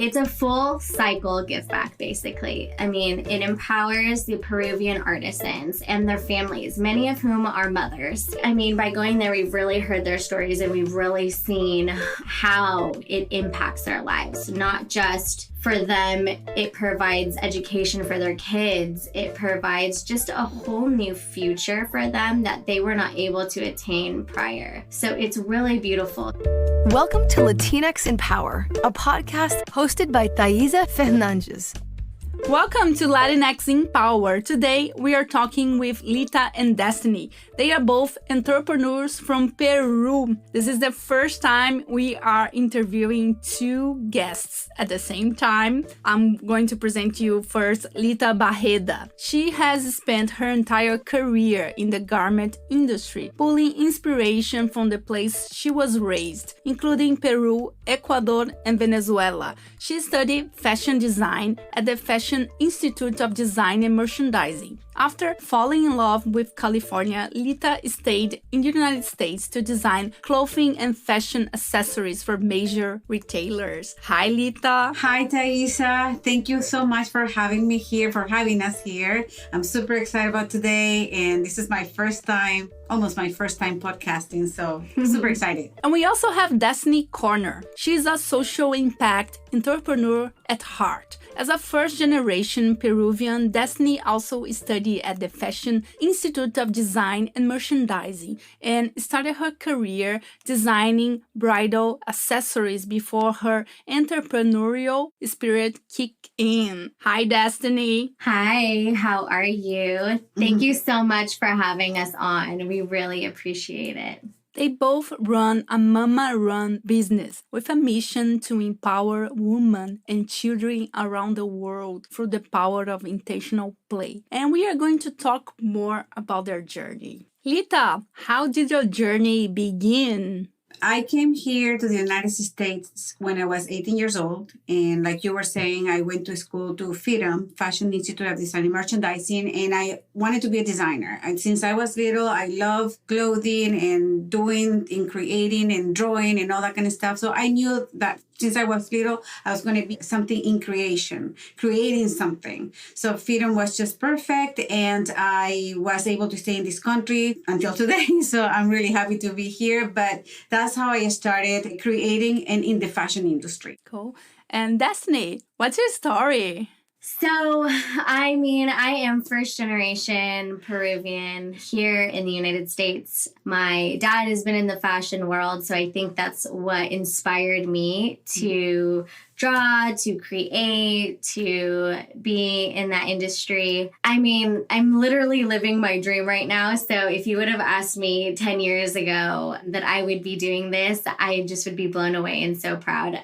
It's a full cycle give back, basically. I mean, it empowers the Peruvian artisans and their families, many of whom are mothers. I mean, by going there, we've really heard their stories and we've really seen how it impacts their lives. Not just for them, it provides education for their kids. It provides just a whole new future for them that they were not able to attain prior. So it's really beautiful. Welcome to Latinx in Power, a podcast hosted by Thaisa Fernandes. Welcome to Latinx in Power. Today, we are talking with Lita and Destiny. They are both entrepreneurs from Peru. This is the first time we are interviewing two guests at the same time. I'm going to present you first Lita Barreta. She has spent her entire career in the garment industry, pulling inspiration from the place she was raised, including Peru, Ecuador, and Venezuela. She studied fashion design at the Fashion Institute of Design and Merchandising. After falling in love with California, Lita stayed in the United States to design clothing and fashion accessories for major retailers. Hi, Lita. Hi, Thaisa. Thank you so much for having me here, for having us here. I'm super excited about today, and this is my first time, almost my first time podcasting, so super excited. And we also have Destiny Corner. She's a social impact entrepreneur at heart. As a first-generation Peruvian, Destiny also studied at the Fashion Institute of Design and Merchandising and started her career designing bridal accessories before her entrepreneurial spirit kicked in. Hi, Destiny. Hi, how are you? Thank you so much for having us on. We really appreciate it. They both run a mama-run business with a mission to empower women and children around the world through the power of intentional play. And we are going to talk more about their journey. Lita, how did your journey begin? I came here to the United States when I was 18 years old. And like you were saying, I went to school to FIDM, Fashion Institute of Design and Merchandising, and I wanted to be a designer. And since I was little, I love clothing and doing and creating and drawing and all that kind of stuff. So I knew that since I was little, I was going to be something in creating something. So FIDM was just perfect. And I was able to stay in this country until today. So I'm really happy to be here. But that's how I started creating and in the fashion industry. Cool. And Destiny, what's your story? So, I mean, I am first generation Peruvian here in the United States. My dad has been in the fashion world, so I think that's what inspired me to draw, to create, to be in that industry. I mean, I'm literally living my dream right now. So if you would have asked me 10 years ago that I would be doing this, I just would be blown away and so proud.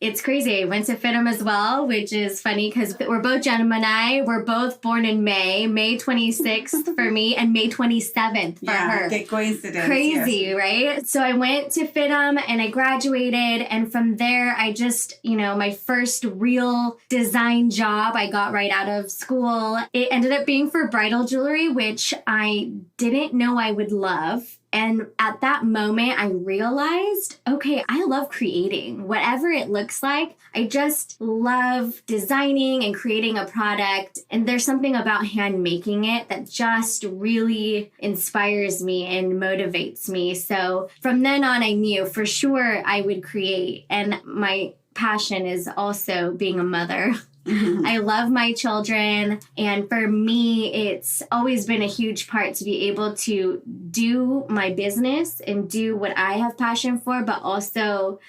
It's crazy. I went to FIDM as well, which is funny because we're both Gemini. We're both born in May 26th for me and May 27th for her. Yeah, coincidence. Crazy, yes. Right? So I went to FIDM and I graduated. And from there, I just, my first real design job I got right out of school. It ended up being for bridal jewelry, which I didn't know I would love. And at that moment, I realized, okay, I love creating. Whatever it looks like, I just love designing and creating a product. And there's something about hand making it that just really inspires me and motivates me. So from then on, I knew for sure I would create. And my passion is also being a mother. I love my children. And for me, it's always been a huge part to be able to do my business and do what I have passion for, but also,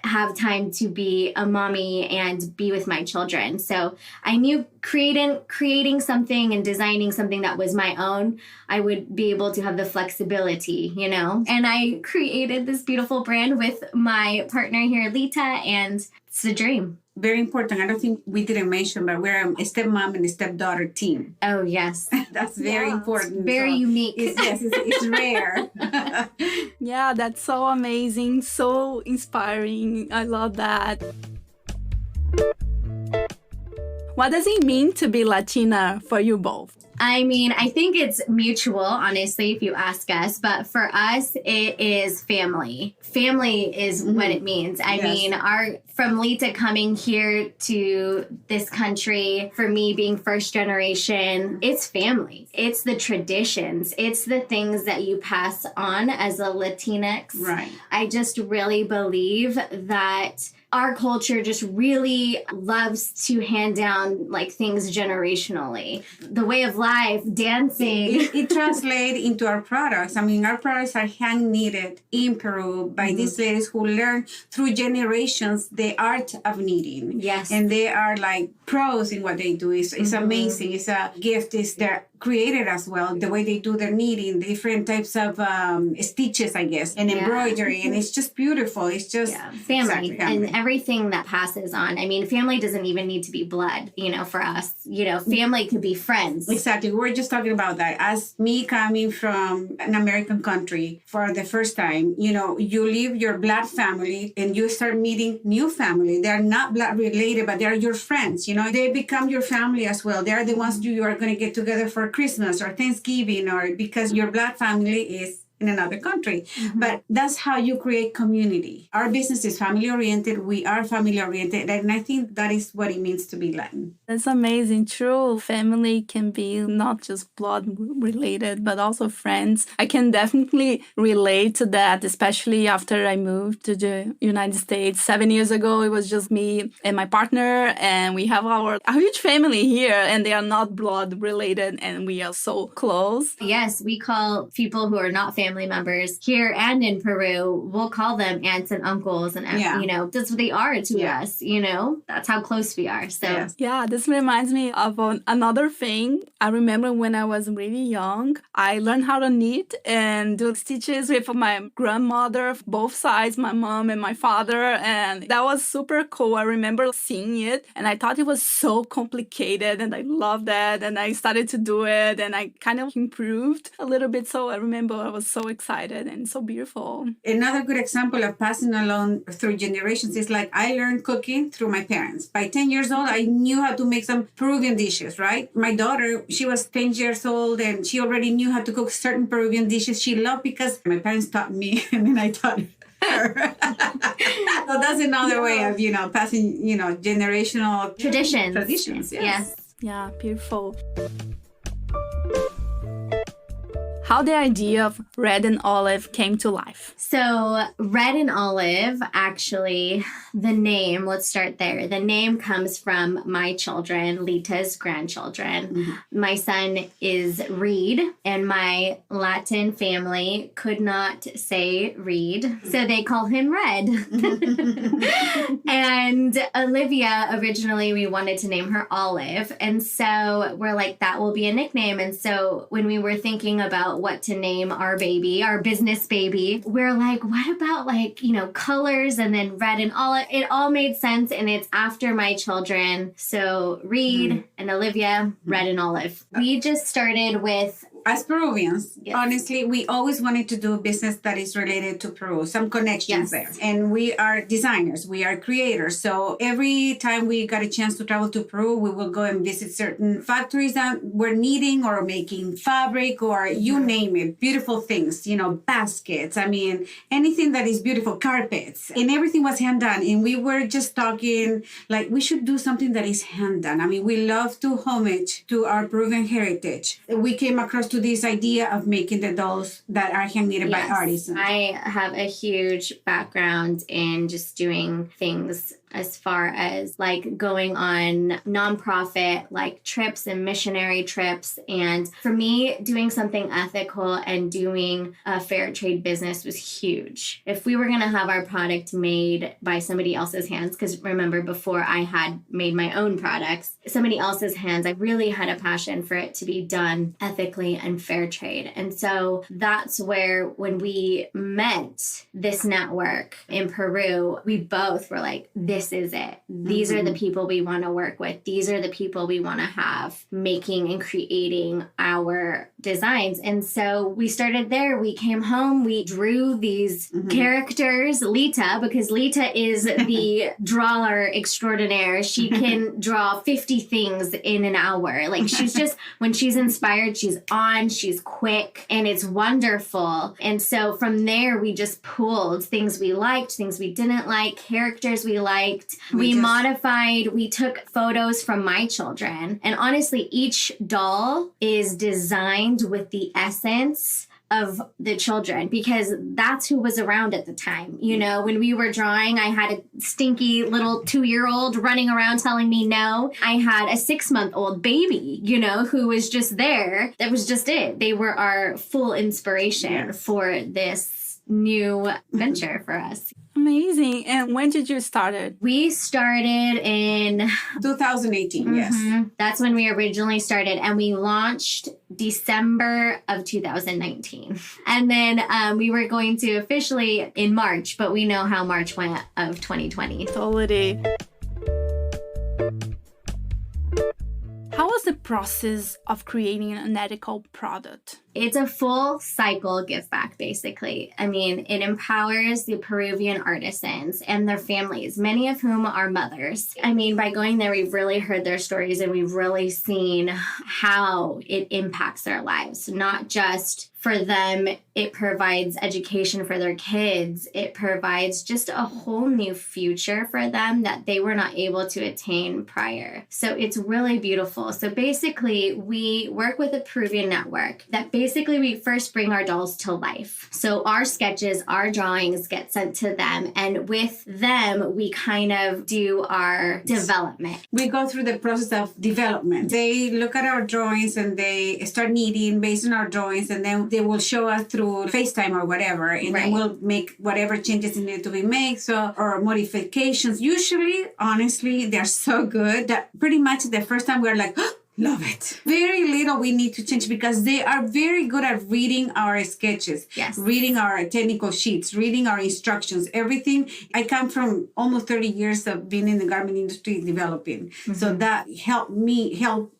have time to be a mommy and be with my children. So I knew creating something and designing something that was my own, I would be able to have the flexibility, And I created this beautiful brand with my partner here, Lita, and it's a dream. Very important. I don't think we didn't mention, but we're a stepmom and a stepdaughter team. Oh, yes. That's very important. It's very unique. It's rare. Yeah, that's so amazing. So inspiring. I love that. What does it mean to be Latina for you both? I mean, I think it's mutual, honestly, if you ask us. But for us, it is family. Family is what it means. I mean, from Lita coming here to this country, for me being first generation, it's family. It's the traditions. It's the things that you pass on as a Latinx. Right. I just really believe that our culture just really loves to hand down like things generationally. The way of life, dancing. It translates into our products. I mean, our products are hand knitted in Peru by these ladies who learn through generations the art of knitting. Yes. And they are like pros in what they do. It's amazing. It's a gift. They're created as well. The way they do their knitting, the different types of stitches, I guess, and embroidery. And it's just beautiful. It's just family. And everything that passes on. I mean, family doesn't even need to be blood, for us. Family could be friends. Exactly. We were just talking about that. As me coming from an American country for the first time, you leave your blood family and you start meeting new family. They're not blood related, but they're your friends. They become your family as well. They're the ones you are going to get together for Christmas or Thanksgiving, or because your blood family is in another country. But that's how you create community. Our business is family oriented. We are family oriented. And I think that is what it means to be Latin. That's amazing. True. Family can be not just blood related, but also friends. I can definitely relate to that, especially after I moved to the United States 7 years ago. It was just me and my partner, and we have a huge family here, and they are not blood related, and we are so close. Yes, we call people who are not family members here and in Peru, we'll call them aunts and uncles, and that's what they are to us. That's how close we are. So yeah, this reminds me of another thing. I remember when I was really young, I learned how to knit and do stitches with my grandmother, both sides, my mom and my father, and that was super cool. I remember seeing it, and I thought it was so complicated, and I loved that, and I started to do it, and I kind of improved a little bit. So I remember I was so excited and so beautiful. Another good example of passing along through generations is like I learned cooking through my parents. By 10 years old, I knew how to make some Peruvian dishes, right? My daughter, she was 10 years old and she already knew how to cook certain Peruvian dishes she loved because my parents taught me and then I taught her. So that's another way of, passing, generational traditions. Yes. Yeah, beautiful. How the idea of Red and Olive came to life. So Red and Olive, actually, the name, let's start there. The name comes from my children, Lita's grandchildren. My son is Reed, and my Latin family could not say Reed, so they call him Red. And Olivia, originally we wanted to name her Olive, and so we're like, that will be a nickname. And so when we were thinking about what to name our baby, our business baby, we're like, what about colors and then red and olive? It all made sense, and it's after my children. So Reed and Olivia, Red and Olive. We just started with as Peruvians, honestly, we always wanted to do business that is related to Peru, some connections there. And we are designers, we are creators. So every time we got a chance to travel to Peru, we will go and visit certain factories that were knitting or making fabric or you name it. Beautiful things, baskets. I mean, anything that is beautiful, carpets. And everything was hand done. And we were just talking like we should do something that is hand done. I mean, we love to homage to our Peruvian heritage. We came across to this idea of making the dolls that are hand knitted by artisans. I have a huge background in just doing things as far as like going on nonprofit like trips and missionary trips. And for me, doing something ethical and doing a fair trade business was huge. If we were going to have our product made by somebody else's hands, because remember before I had made my own products, somebody else's hands, I really had a passion for it to be done ethically and fair trade. And so that's where when we met this network in Peru, we both were like, this this is it. These are the people we want to work with. These are the people we want to have making and creating our designs. And so we started there. We came home. We drew these characters, Lita, because Lita is the drawer extraordinaire. She can draw 50 things in an hour. Like she's just, when she's inspired, she's on, she's quick, and it's wonderful. And so from there, we just pulled things we liked, things we didn't like, characters we liked. We modified, we took photos from my children. And honestly, each doll is designed with the essence of the children, because that's who was around at the time. You know, when we were drawing, I had a stinky little 2-year-old running around telling me no. I had a 6-month-old baby, you know, who was just there. That was just it. They were our full inspiration for this new venture for us. Amazing. And when did you start it? We started in 2018, yes. That's when we originally started, and we launched December of 2019. And then we were going to officially in March, but we know how March went of 2020. Totally. How was the process of creating an ethical product? It's a full cycle give back, basically. I mean, it empowers the Peruvian artisans and their families, many of whom are mothers. I mean, by going there, we've really heard their stories and we've really seen how it impacts their lives, not just for them. It provides education for their kids. It provides just a whole new future for them that they were not able to attain prior. So it's really beautiful. So basically, we work with a Peruvian network that basically we first bring our dolls to life. So our sketches, our drawings get sent to them. And with them, we kind of do our development. We go through the process of development. They look at our drawings and they start knitting based on our drawings, and then they will show us through FaceTime or whatever, and then we'll make whatever changes need to be made, so, or modifications. Usually, honestly, they're so good that pretty much the first time we're like, oh, love it. Very little we need to change because they are very good at reading our sketches, reading our technical sheets, reading our instructions, everything. I come from almost 30 years of being in the garment industry developing. So that helped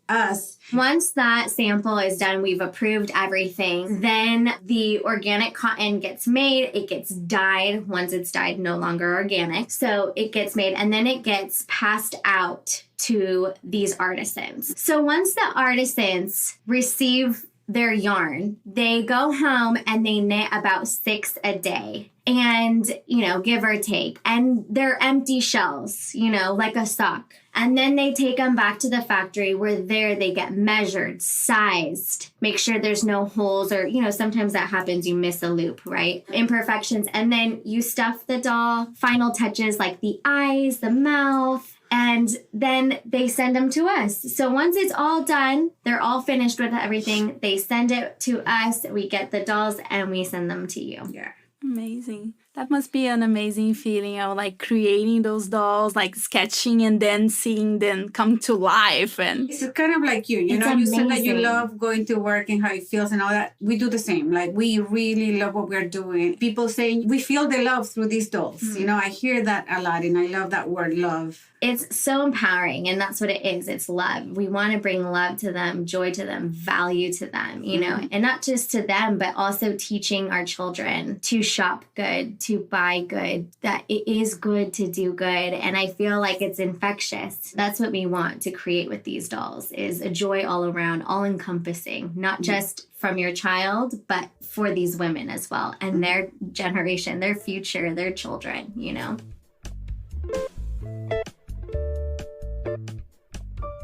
us. Once that sample is done, we've approved everything. Then the organic cotton gets made. It gets dyed. Once it's dyed, no longer organic. So it gets made and then it gets passed out to these artisans. So once the artisans receive their yarn, they go home and they knit about 6 a day. And, you know, give or take. And they're empty shells, you know, like a sock. And then they take them back to the factory where there they get measured, sized, make sure there's no holes or, you know, sometimes that happens, you miss a loop, right? Imperfections. And then you stuff the doll, final touches like the eyes, the mouth, and then they send them to us. So once it's all done, they're all finished with everything. They send it to us. We get the dolls and we send them to you. Yeah. Amazing. That must be an amazing feeling of like creating those dolls, like sketching and then seeing them come to life. And it's kind of like you know, you said that you love going to work and how it feels and all that. We do the same. Like we really love what we're doing. People saying we feel the love through these dolls. You know, I hear that a lot and I love that word love. It's so empowering, and that's what it is. It's love. We want to bring love to them, joy to them, value to them, you know, and not just to them, but also teaching our children to shop good, to buy good, that it is good to do good. And I feel like it's infectious. That's what we want to create with these dolls, is a joy all around, all encompassing, not just from your child, but for these women as well, and their generation, their future, their children, you know.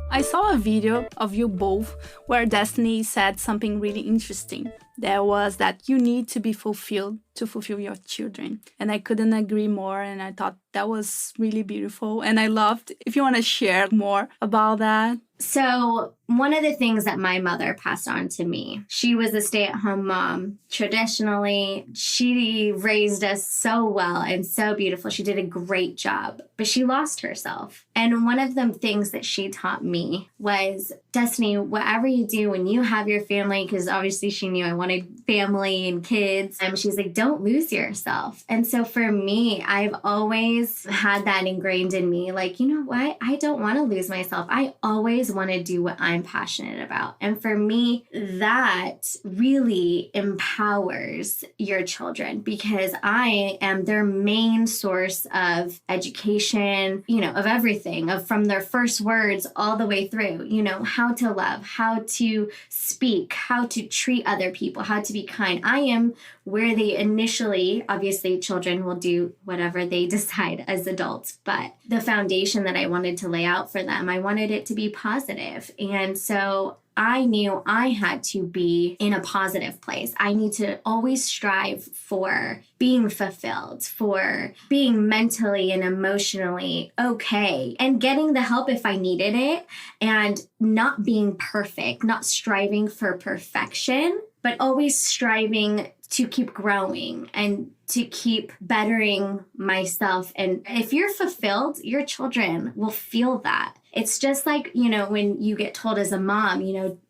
I saw a video of you both where Destiny said something really interesting. There was that you need to be fulfilled to fulfill your children. And I couldn't agree more. And I thought that was really beautiful. And I loved, if you want to share more about that. So one of the things that my mother passed on to me, she was a stay-at-home mom. Traditionally, she raised us so well and so beautiful. She did a great job, but she lost herself. And one of the things that she taught me was, Destiny, whatever you do when you have your family, because obviously she knew I wanted family and kids, she's like, don't don't lose yourself. And so for me, I've always had that ingrained in me. Like, you know what? I don't want to lose myself. I always want to do what I'm passionate about. And for me, that really empowers your children because I am their main source of education, of everything, from their first words all the way through, how to love, how to speak, how to treat other people, how to be kind. I am where they initially, obviously children will do whatever they decide as adults, but the foundation that I wanted to lay out for them, I wanted it to be positive. And so I knew I had to be in a positive place. I need to always strive for being fulfilled, for being mentally and emotionally okay, and getting the help if I needed it, and not being perfect, not striving for perfection, but always striving to keep growing and to keep bettering myself. And if you're fulfilled, your children will feel that. It's just like, when you get told as a mom,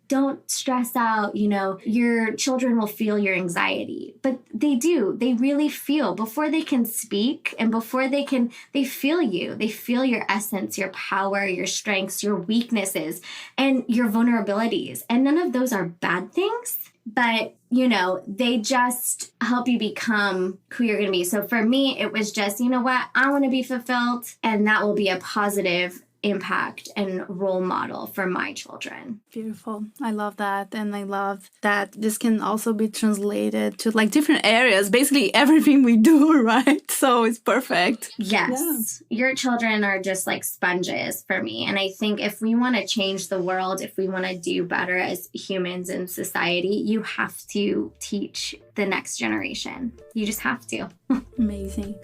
don't stress out, your children will feel your anxiety. But they do. They really feel before they can speak and before they feel you. They feel your essence, your power, your strengths, your weaknesses, and your vulnerabilities. And none of those are bad things. But, they just help you become who you're going to be. So for me, it was just, you know what? I want to be fulfilled, and that will be a positive impact and role model for my children. Beautiful. I love that. And I love that this can also be translated to different areas, basically everything we do, right? So it's perfect. Yes. Yeah. Your children are just like sponges for me. And I think if we want to change the world, if we want to do better as humans in society, you have to teach the next generation. You just have to. Amazing.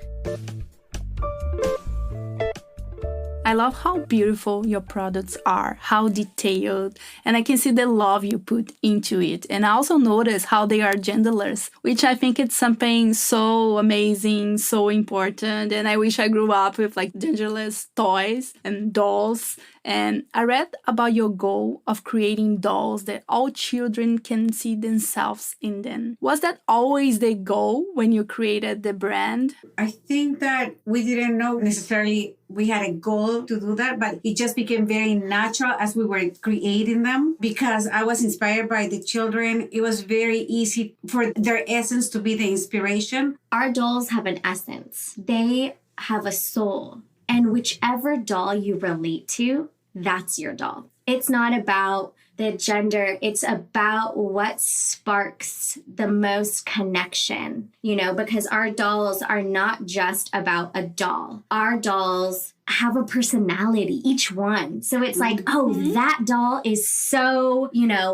I love how beautiful your products are, how detailed, and I can see the love you put into it. And I also notice how they are genderless, which I think it's something so amazing, so important. And I wish I grew up with genderless toys and dolls. And I read about your goal of creating dolls that all children can see themselves in them. Was that always the goal when you created the brand? I think that we didn't know necessarily we had a goal to do that, but it just became very natural as we were creating them because I was inspired by the children. It was very easy for their essence to be the inspiration. Our dolls have an essence. They have a soul. And whichever doll you relate to, that's your doll. It's not about the gender. It's about what sparks the most connection, because our dolls are not just about a doll. Our dolls have a personality, each one. So it's like, oh, that doll is so,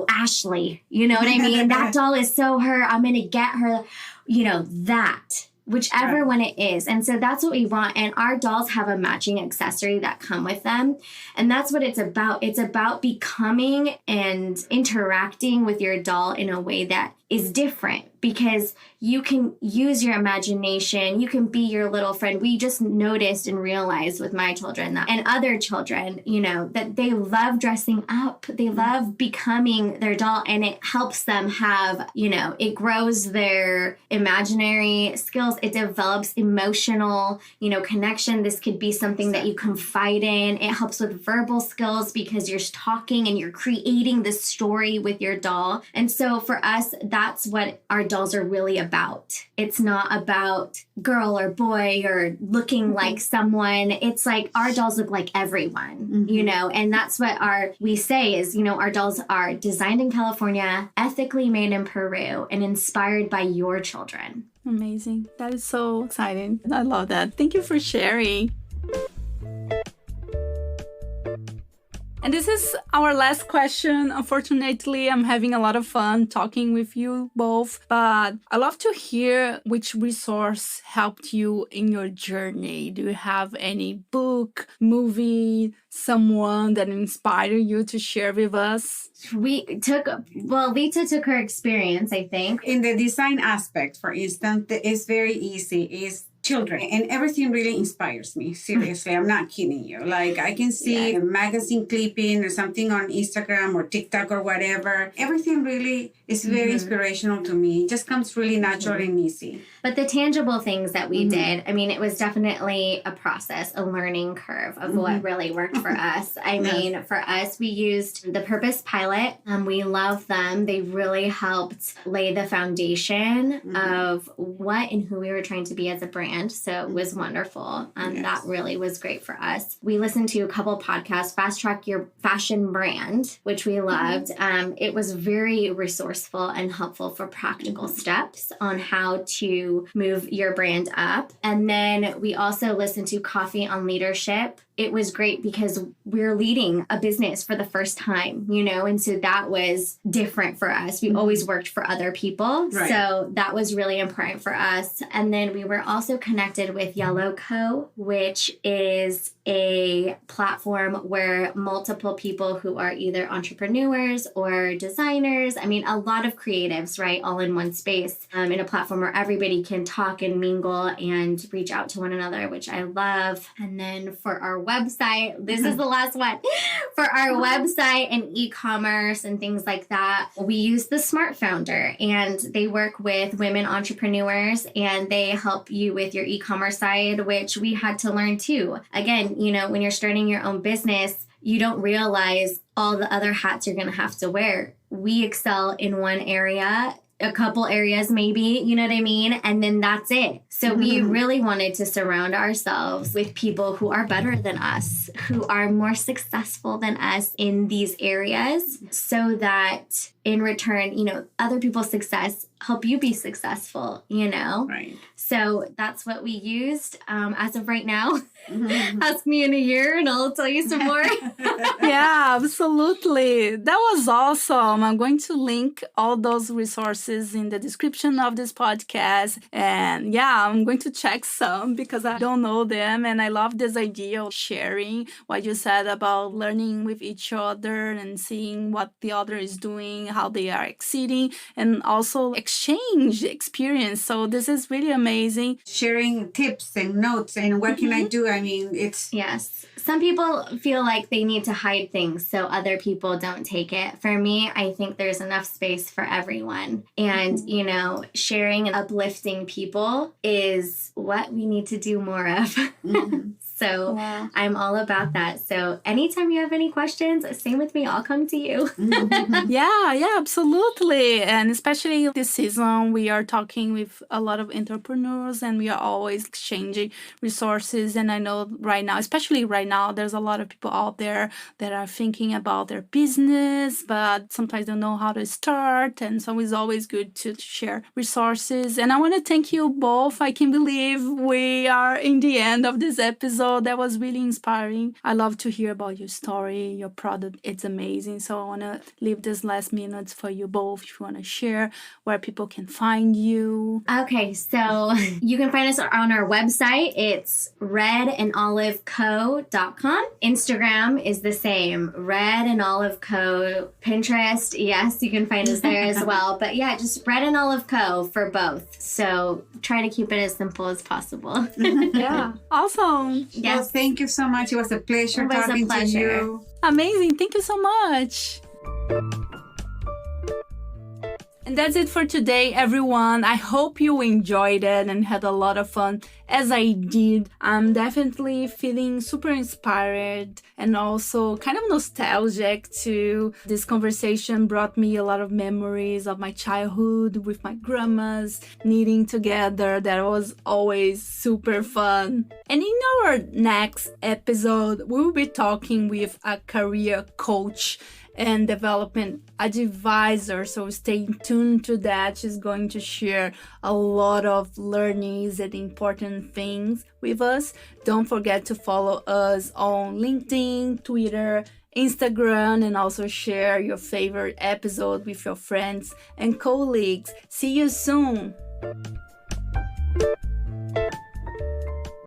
Ashley, you know what I mean? That doll is so her. I'm going to get her, that. Whichever one it is. And so that's what we want. And our dolls have a matching accessory that come with them. And that's what it's about. It's about becoming and interacting with your doll in a way that is different because you can use your imagination. You can be your little friend. We just noticed and realized with my children that, and other children, that they love dressing up. They love becoming their doll, and it helps them have, it grows their imaginary skills. It develops emotional, connection. This could be something that you confide in. It helps with verbal skills because you're talking and you're creating this story with your doll. And so for us, that's what our dolls are really about. It's not about girl or boy or looking like someone. It's like our dolls look like everyone, and that's what we say is, our dolls are designed in California, ethically made in Peru, and inspired by your children. Amazing. That is so exciting. I love that. Thank you for sharing. And this is our last question. Unfortunately, I'm having a lot of fun talking with you both, but I'd love to hear which resource helped you in your journey. Do you have any book, movie, someone that inspired you to share with us? Lita took her experience, I think. In the design aspect, for instance, it's very easy. It's children. And everything really inspires me. Seriously, I'm not kidding you. Like I can see a magazine clipping or something on Instagram or TikTok or whatever. Everything really is very inspirational to me. It just comes really natural and easy. But the tangible things that we did, I mean, it was definitely a process, a learning curve of what really worked for us. I mean, for us, we used the Purpose Pilot. We love them. They really helped lay the foundation of what and who we were trying to be as a brand. So it was wonderful. That really was great for us. We listened to a couple podcasts, Fast Track Your Fashion Brand, which we loved. It was very resourceful and helpful for practical steps on how to move your brand up. And then we also listened to Coffee on Leadership. It was great because we're leading a business for the first time, you know, and so that was different for us. We always worked for other people. Right. So that was really important for us. And then we were also connected with Yellow Co., which is a platform where multiple people who are either entrepreneurs or designers, I mean, a lot of creatives, right, all in one space, in a platform where everybody can talk and mingle and reach out to one another, which I love. And then for our website, this is the last one. For our website and e-commerce and things like that, we use the Smart Founder, and they work with women entrepreneurs and they help you with your e-commerce side, which we had to learn too. Again, you know, when you're starting your own business, you don't realize all the other hats you're going to have to wear. We excel in one area, a couple areas maybe, you know what I mean? And then that's it. So we really wanted to surround ourselves with people who are better than us, who are more successful than us in these areas, so that in return, you know, other people's success help you be successful, you know? Right. So that's what we used as of right now. Ask me in a year and I'll tell you some more. Yeah, absolutely. That was awesome. I'm going to link all those resources in the description of this podcast. And yeah, I'm going to check some because I don't know them. And I love this idea of sharing what you said about learning with each other and seeing what the other is doing, how they are exceeding, and also exchange experience. So this is really amazing. Sharing tips and notes and what can I do? I mean, it's... Yes. Some people feel like they need to hide things so other people don't take it. For me, I think there's enough space for everyone. And, you know, sharing and uplifting people is what we need to do more of. So I'm all about that. So anytime you have any questions, same with me, I'll come to you. Yeah, absolutely. And especially this season, we are talking with a lot of entrepreneurs and we are always exchanging resources. And I know right now, especially right now, there's a lot of people out there that are thinking about their business, but sometimes don't know how to start. And so it's always good to share resources. And I want to thank you both. I can't believe we are in the end of this episode. That was really inspiring. I love to hear about your story, your product. It's amazing. So I want to leave this last minutes for you both if you want to share where people can find you. Okay, so you can find us on our website. It's redandoliveco.com. Instagram is the same, Red and Olive Co. Pinterest, yes, you can find us there as well. But yeah, just Red and Olive Co. for both. So try to keep it as simple as possible. Yeah, awesome. Yes. Well, thank you so much. It was a pleasure talking to you. Amazing. Thank you so much. And that's it for today, everyone. I hope you enjoyed it and had a lot of fun as I did. I'm definitely feeling super inspired and also kind of nostalgic too. This conversation brought me a lot of memories of my childhood with my grandmas knitting together. That was always super fun. And in our next episode, we will be talking with a career coach and development advisor. So stay tuned to that. She's going to share a lot of learnings and important things with us. Don't forget to follow us on LinkedIn, Twitter, Instagram, and also share your favorite episode with your friends and colleagues. See you soon.